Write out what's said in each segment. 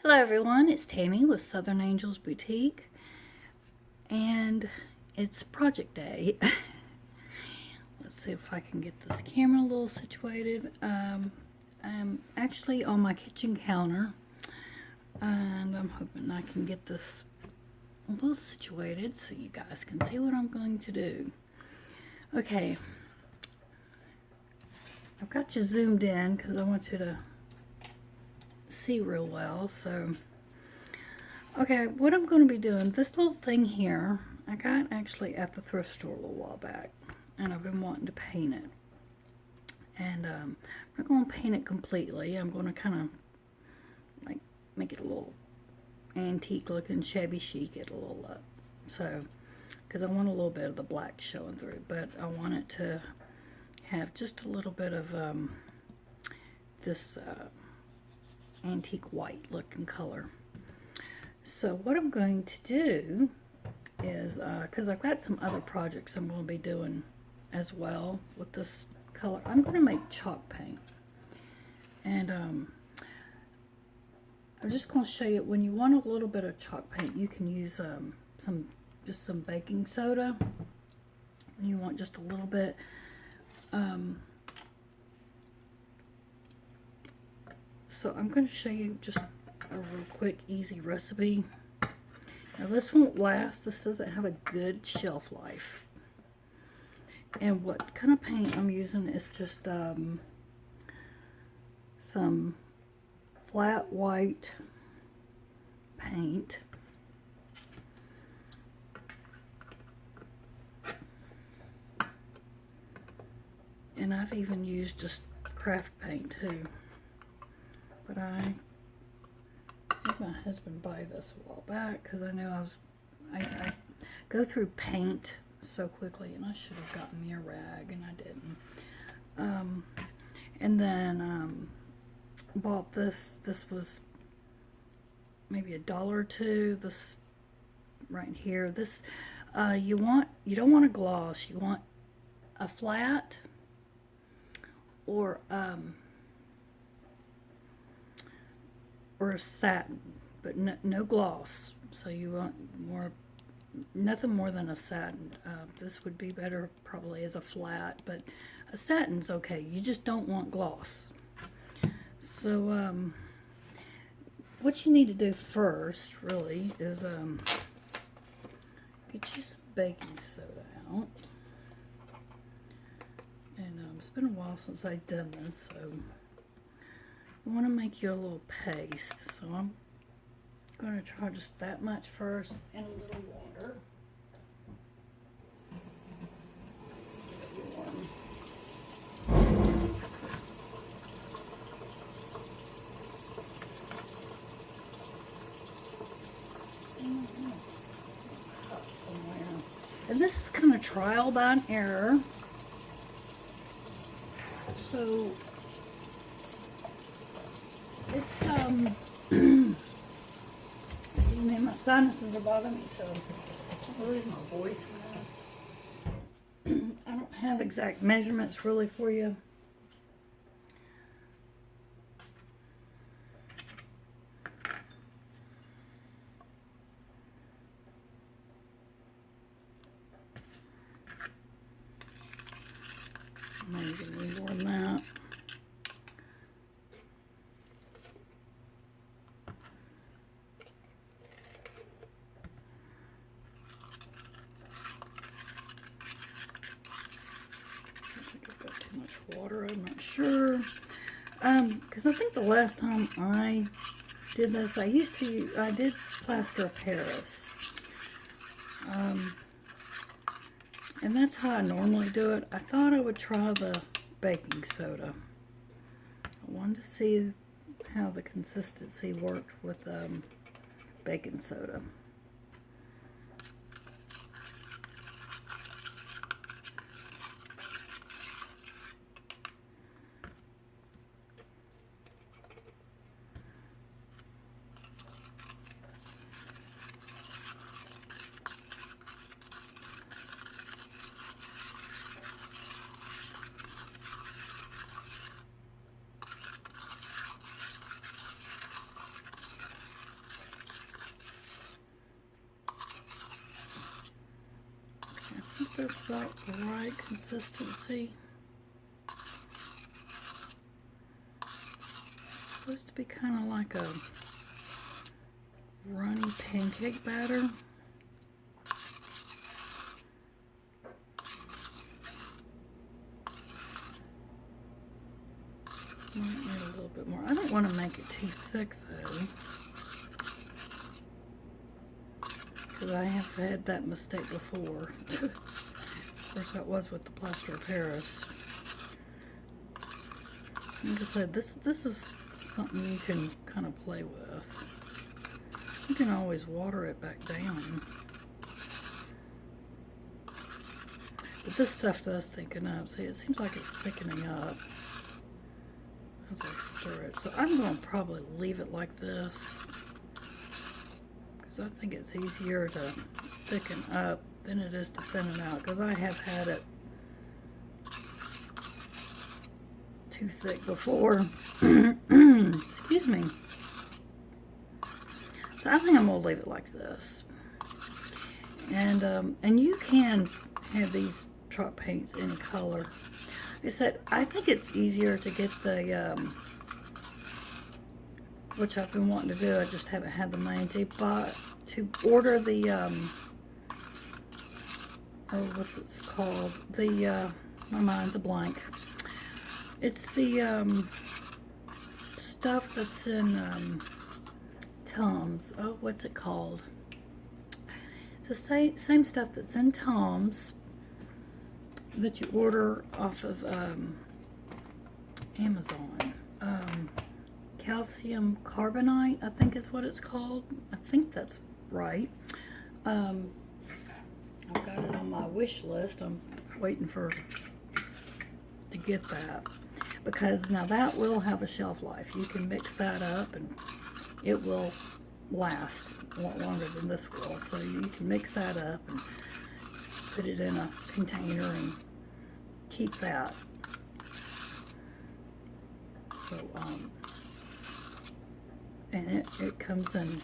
Hello everyone, it's Tammy with Southern Angels Boutique, and it's project day. Let's see if I can get this camera a little situated. I'm actually on my kitchen counter, and I'm hoping I can get this a little situated so you guys can see what I'm going to do. Okay, I've got you zoomed in because I want you to see real well. So okay, what I'm going to be doing, this little thing here, I got actually at the thrift store a little while back, and I've been wanting to paint it. And I'm not going to paint it completely. I'm going to kind of like make it a little antique looking, shabby chic it a little up. So, because I want a little bit of the black showing through, but I want it to have just a little bit of this antique white looking color. So what I'm going to do is, because I've got some other projects I'm going to be doing as well with this color, I'm going to make chalk paint. And I'm just going to show you, when you want a little bit of chalk paint, you can use just some baking soda. When you want just a little bit. So I'm going to show you just a real quick, easy recipe. Now this won't last. This doesn't have a good shelf life. And what kind of paint I'm using is just some flat white paint. And I've even used just craft paint too. But I had my husband buy this a while back because I knew I go through paint so quickly, and I should have gotten me a rag, and I didn't. And then bought this. This was maybe $1 or $2. This right here. This you don't want a gloss. You want a flat or a satin, but no gloss. So you want nothing more than a satin. This would be better probably as a flat, but a satin's okay. You just don't want gloss. So what you need to do first really is get you some baking soda out. And it's been a while since I've done this, so I want to make you a little paste. So I'm going to try just that much first, and a little water. And this is kind of trial by an error. So it's excuse me, my sinuses are bothering me, so I'll lose my voice in this. I don't have exact measurements really for you. Maybe more than that. I think I've got too much water, I'm not sure. Because I think the last time I did this, I did plaster of Paris. And that's how I normally do it. I thought I would try the baking soda. I wanted to see how the consistency worked with baking soda. that's about the right consistency. Supposed to be kind of like a runny pancake batter. Might need a little bit more. I don't want to make it too thick though, because I have had that mistake before. Of course, that was with the plaster of Paris. Like I said, this is something you can kind of play with. You can always water it back down. But this stuff does thicken up. See, it seems like it's thickening up as I stir it. So I'm going to probably leave it like this, because I think it's easier to thicken up than it is to thin it out, because I have had it too thick before. Excuse me. So I think I'm going to leave it like this. And you can have these chalk paints any color. Like I said, I think it's easier to get the, which I've been wanting to do, I just haven't had the money to order the, oh, what's it called? The, my mind's a blank. It's the, stuff that's in, Tums. Oh, what's it called? It's the same stuff that's in Tums that you order off of Amazon. Calcium carbonate, I think is what it's called. I think that's right. I've got it on my wish list. I'm waiting to get that, because now that will have a shelf life. You can mix that up and it will last a lot longer than this will. So you can mix that up and put it in a container and keep that. So and it comes in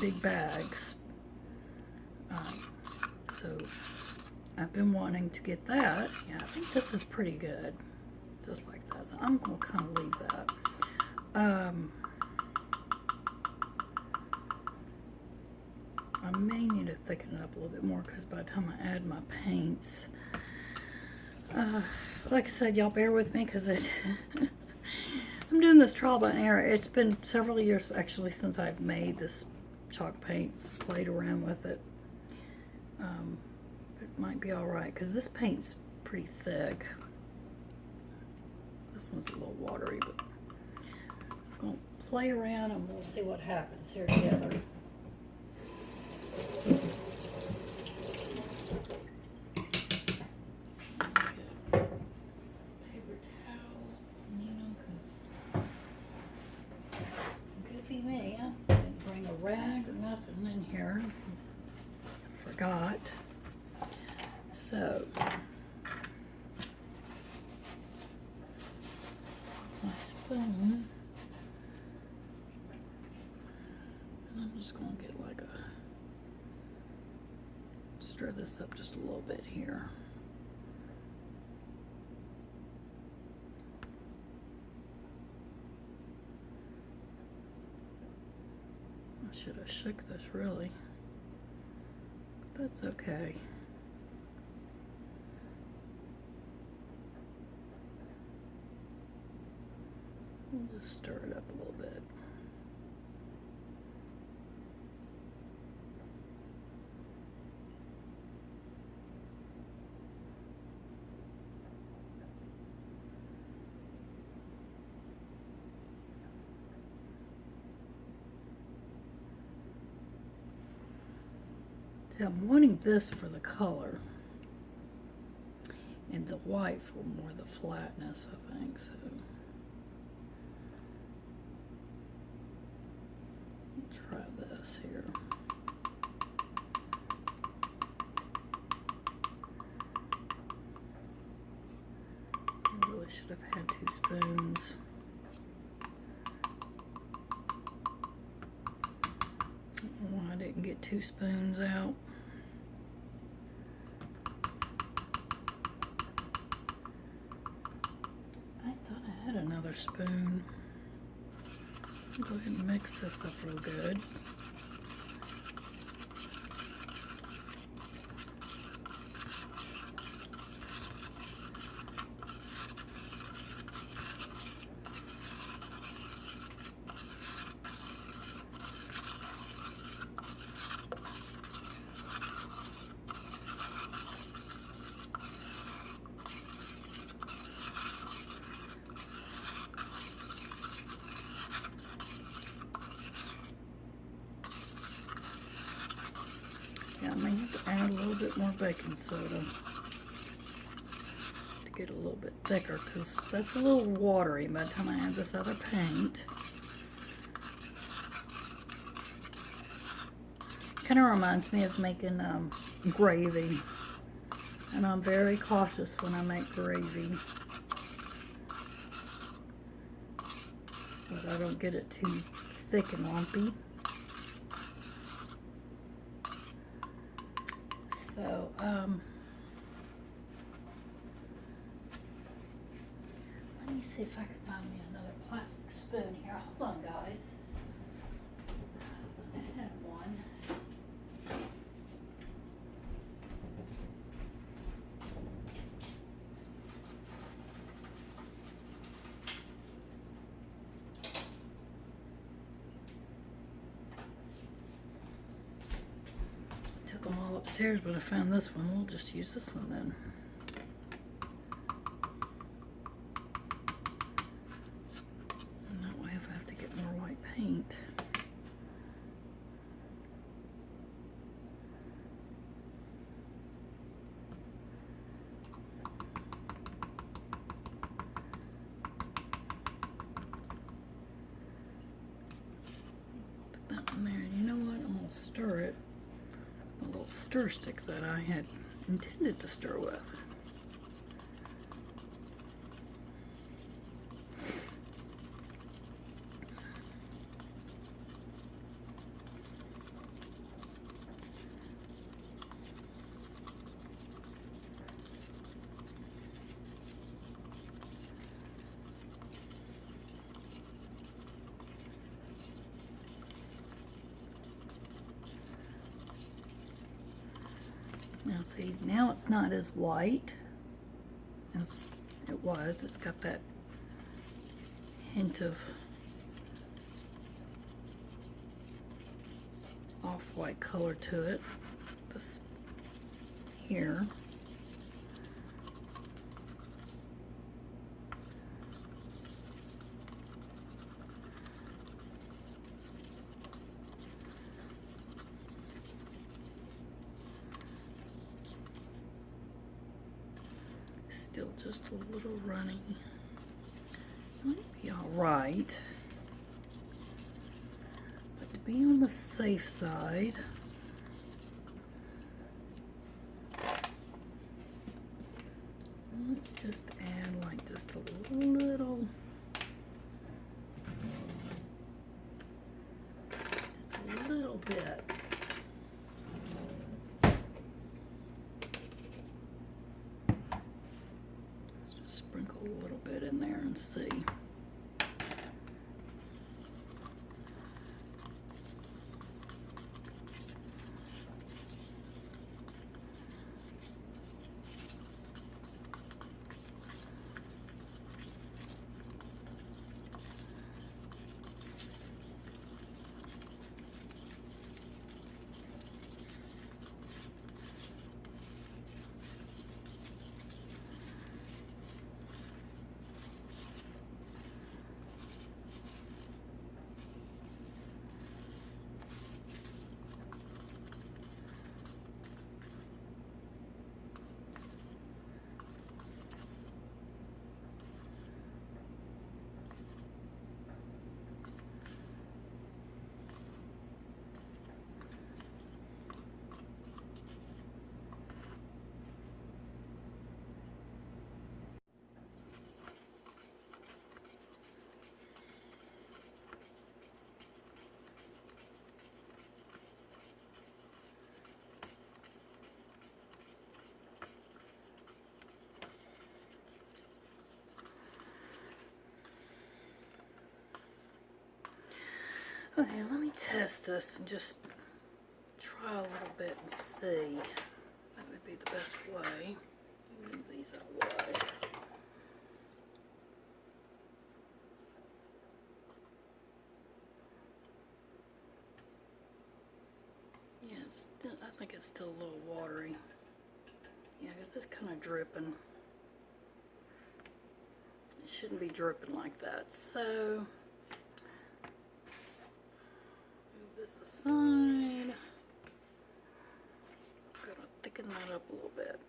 big bags. So I've been wanting to get that. Yeah, I think this is pretty good, just like that. So I'm gonna kind of leave that. I may need to thicken it up a little bit more, because by the time I add my paints, like I said, y'all bear with me, because I'm doing this trial by error. It's been several years actually since I've made this chalk paints, played around with it. It might be alright, because this paint's pretty thick. This one's a little watery, but I'm going to play around and we'll see what happens here together. Paper towel, you know, because goofy me, I didn't bring a rag or nothing in here. Forgot. So my spoon, and I'm just going to get like stir this up just a little bit here. I should have shook this really, but that's okay. We'll just stir it up a little bit. See, I'm wanting this for the color, and the white for more the flatness, I think, so. Try this here. I really should have had 2 spoons. I don't know why I didn't get 2 spoons out. spoon. Go ahead and mix this up real good. Yeah, I may have to add a little bit more baking soda to get a little bit thicker, because that's a little watery by the time I add this other paint. Kind of reminds me of making gravy, and I'm very cautious when I make gravy, but I don't get it too thick and lumpy. So, let me see if I can find me another plastic spoon here. Hold on, guys. I had one. Took them all upstairs, but I found this one. We'll just use this one then. And that way if I have to get more white paint. Put that one there. And you know what? I'm going to stir it. A little stir stick that I had intended to stir with. Now see, now it's not as white as it was. It's got that hint of off-white color to it. This here. Still just a little runny. Might be alright. But to be on the safe side, let's just add like just a little, bit. Let's just sprinkle a little bit in there and see. Okay, let me test this and just try a little bit and see. That would be the best way. Move these out of the way. Yeah, I think it's still a little watery. Yeah, it's just kind of dripping. It shouldn't be dripping like that. So, move this aside. I'm gonna thicken that up a little bit.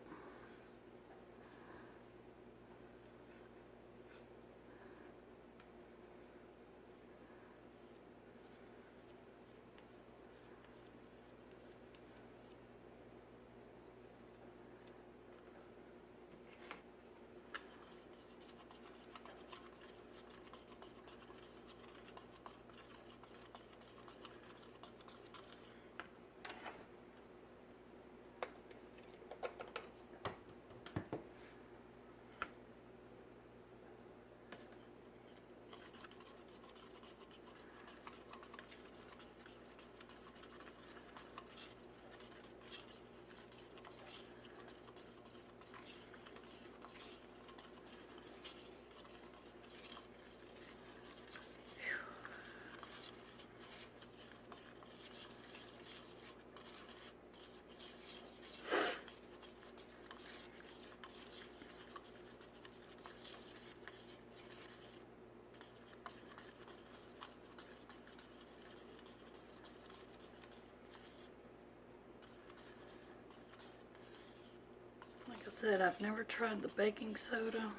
Like I said, I've never tried the baking soda.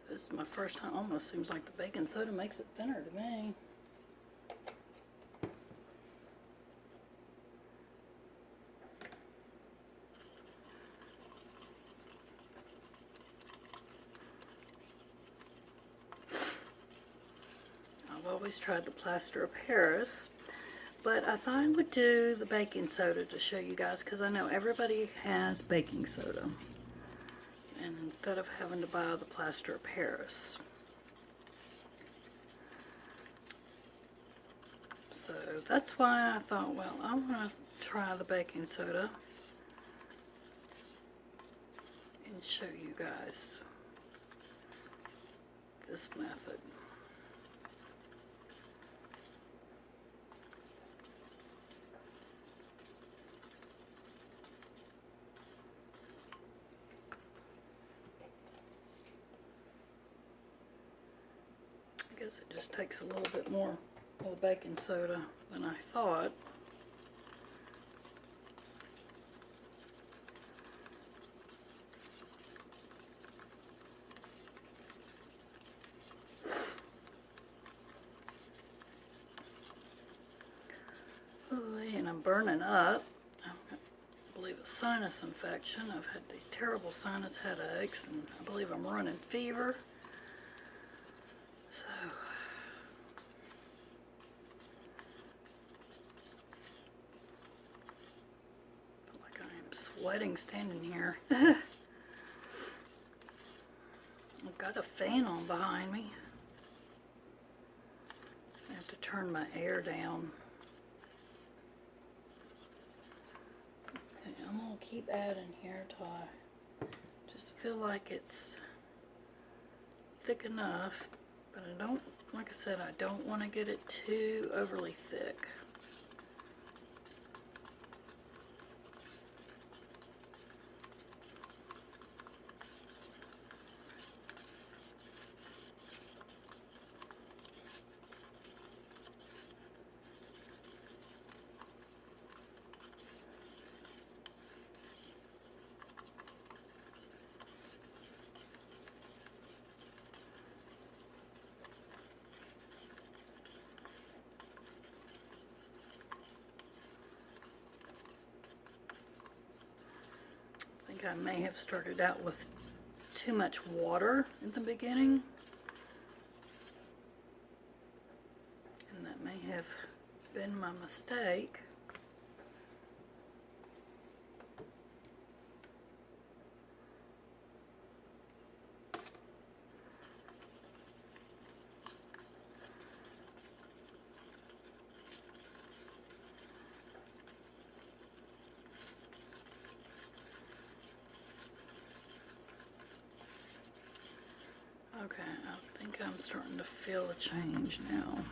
This is my first time. Almost seems like the baking soda makes it thinner to me. I've always tried the plaster of Paris, but I thought I would do the baking soda to show you guys because I know everybody has baking soda. And instead of having to buy the plaster of Paris. So that's why I thought, well, I want to try the baking soda and show you guys this method. I guess it just takes a little bit more of the baking soda than I thought. Ooh, and I'm burning up. I believe a sinus infection. I've had these terrible sinus headaches, and I believe I'm running fever. So, I feel like I am sweating standing here. I've got a fan on behind me. I have to turn my air down. Okay, I'm gonna keep adding here till I just feel like it's thick enough, but I don't, like I said, I don't want to get it too overly thick. I may have started out with too much water in the beginning, and that may have been my mistake. Okay, I think I'm starting to feel a change now.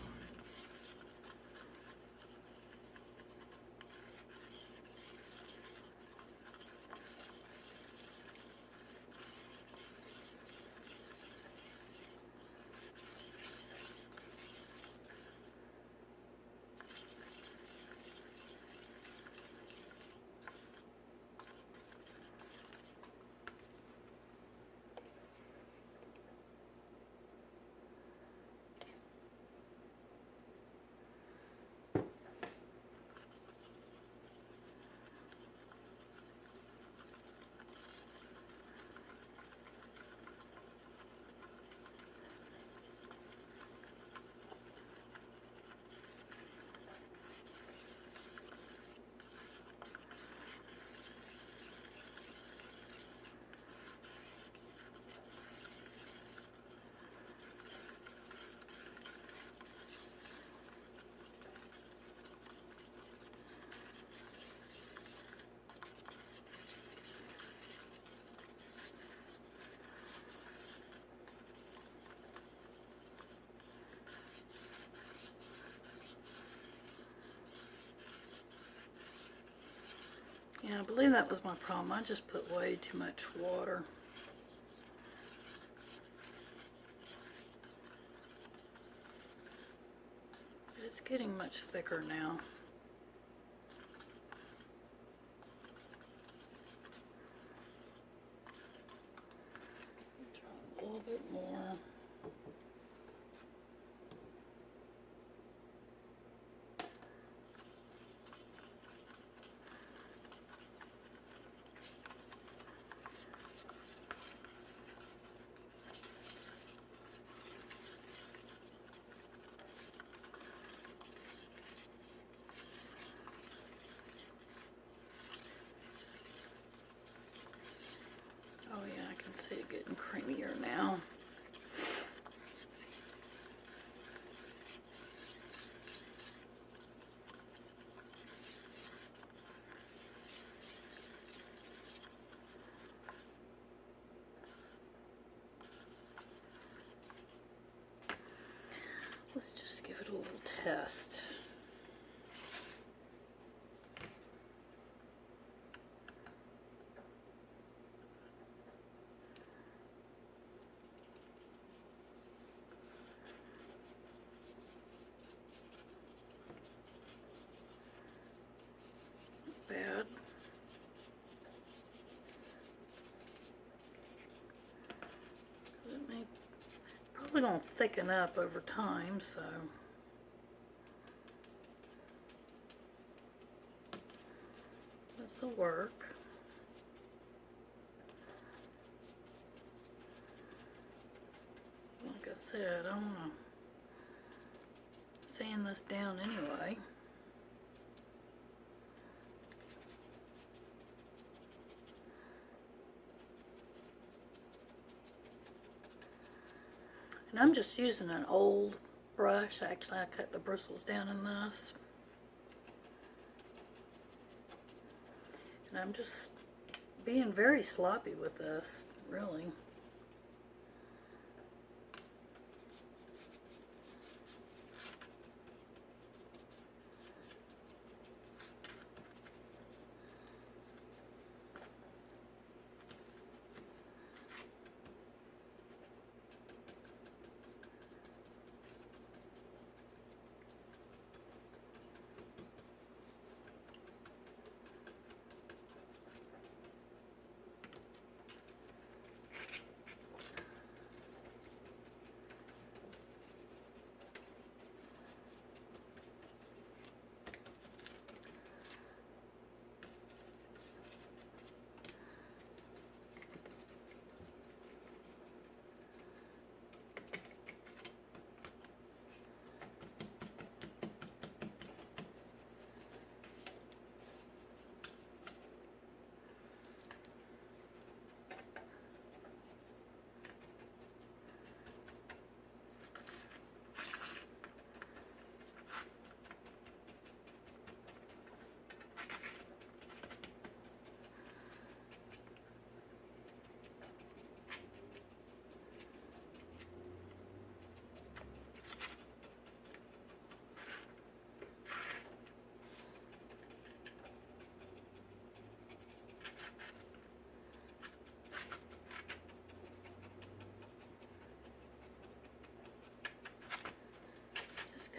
Yeah, I believe that was my problem. I just put way too much water. But it's getting much thicker now. Try a little bit more. Oh yeah, I can see it getting creamier now. Let's just give it a little test. Not bad. It may probably gonna thicken up over time, so this will work. Like I said, I'm gonna sand this down anyway. And I'm just using an old brush. Actually, I cut the bristles down in this. And I'm just being very sloppy with this, really.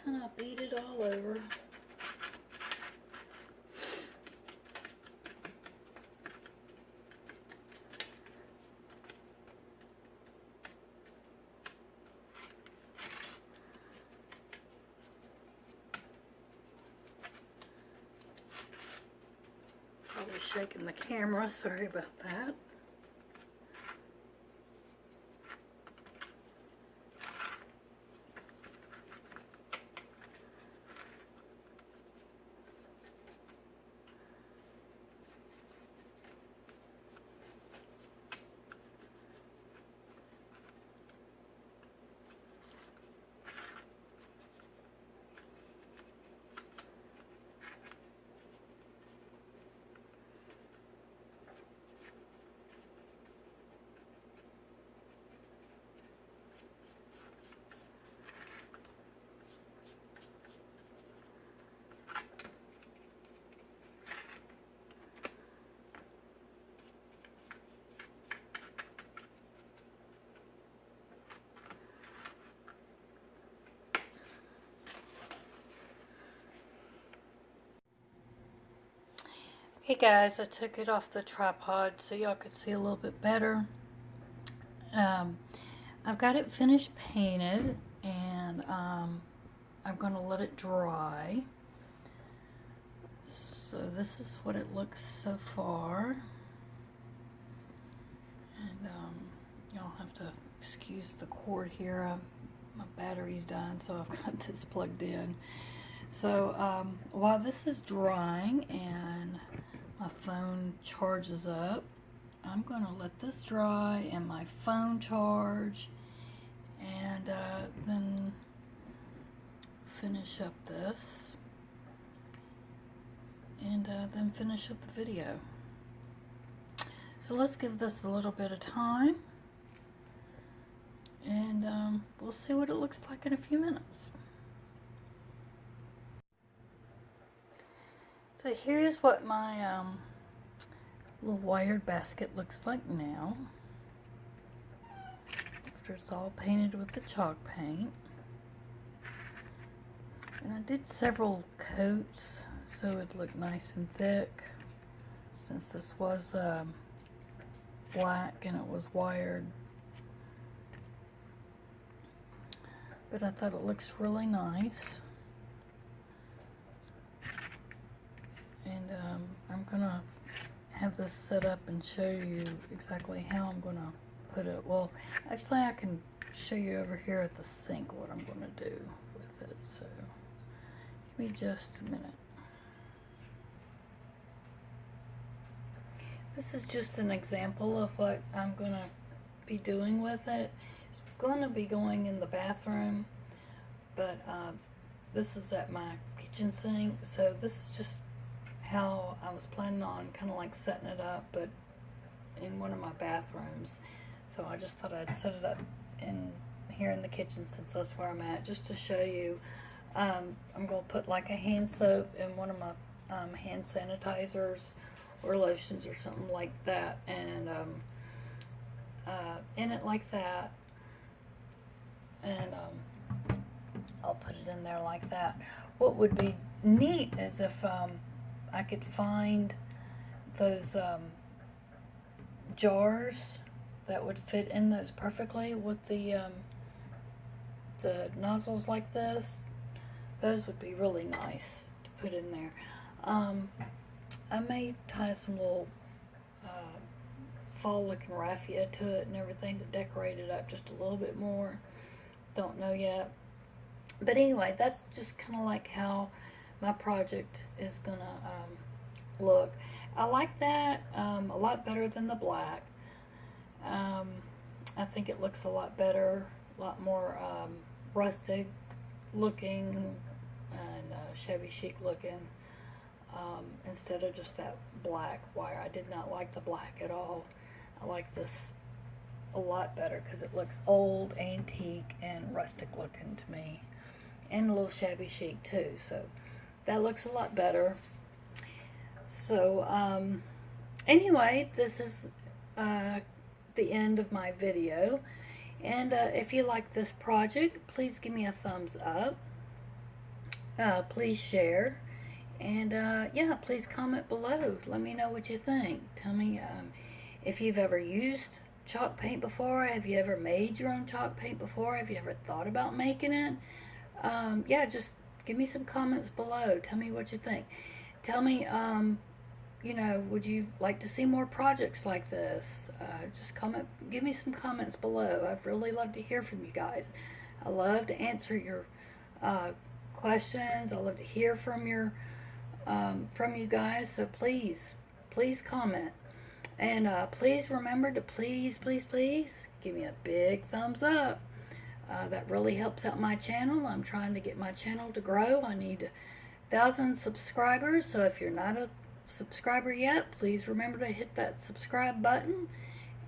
kind of beat it all over. Probably shaking the camera, sorry about that. Hey guys, I took it off the tripod so y'all could see a little bit better. I've got it finished painted, and I'm going to let it dry. So this is what it looks so far. And y'all have to excuse the cord here. My battery's dying, so I've got this plugged in. So while this is drying and my phone charges up, I'm going to let this dry and my phone charge, and then finish up this, and then finish up the video. So let's give this a little bit of time, and we'll see what it looks like in a few minutes. So here's what my little wired basket looks like now, after it's all painted with the chalk paint. And I did several coats so it'd look nice and thick, since this was black and it was wired. But I thought it looks really nice. And I'm gonna have this set up and show you exactly how I'm gonna put it. Well, actually I can show you over here at the sink what I'm gonna do with it. So give me just a minute. This is just an example of what I'm gonna be doing with it. It's gonna be going in the bathroom, but this is at my kitchen sink. So this is just how I was planning on kind of like setting it up, but in one of my bathrooms. So I just thought I'd set it up in here in the kitchen, since that's where I'm at, just to show you. I'm gonna put like a hand soap in one of my hand sanitizers or lotions or something like that, and in it like that, and I'll put it in there like that. What would be neat is if I could find those jars that would fit in those perfectly with the nozzles like this. Those would be really nice to put in there. I may tie some little fall looking raffia to it and everything to decorate it up just a little bit more. Don't know yet. But anyway, that's just kind of like how my project is gonna look. I like that a lot better than the black. I think it looks a lot better, a lot more rustic looking and shabby chic looking, instead of just that black wire. I did not like the black at all. I like this a lot better because it looks old, antique, and rustic looking to me, and a little shabby chic too. So that looks a lot better. So anyway, this is the end of my video, and if you like this project, please give me a thumbs up, please share. And yeah, please comment below. Let me know what you think. Tell me if you've ever used chalk paint before. Have you ever made your own chalk paint before? Have you ever thought about making it? Yeah, just give me some comments below. Tell me what you think. Tell me, you know, would you like to see more projects like this? Just comment, give me some comments below. I'd really love to hear from you guys. I love to answer your questions. I love to hear from you guys. So please comment. And please remember to please give me a big thumbs up. That really helps out my channel. I'm trying to get my channel to grow. I need 1,000 subscribers. So if you're not a subscriber yet, please remember to hit that subscribe button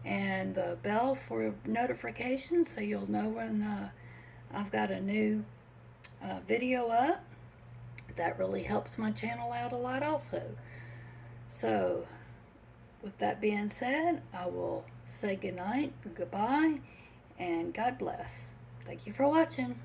and the bell for notifications so you'll know when I've got a new video up. That really helps my channel out a lot also. So with that being said, I will say goodnight, goodbye, and God bless. Thank you for watching.